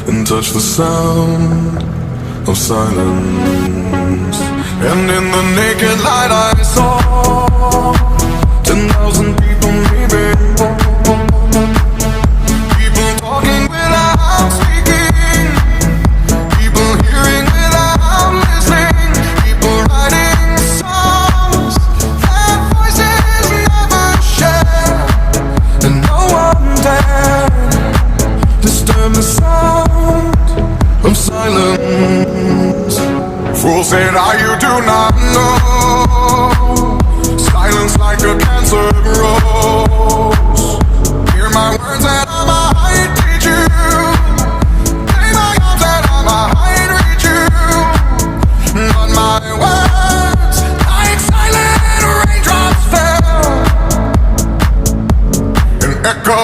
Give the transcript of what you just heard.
and touch the sound of silence. And in the naked light I saw 10,000 people maybe, people talking without speaking, people hearing without listening, people writing songs that voices never share, and no one dared disturb the sound of silence. Fools say now you do not know. Silence like a cancer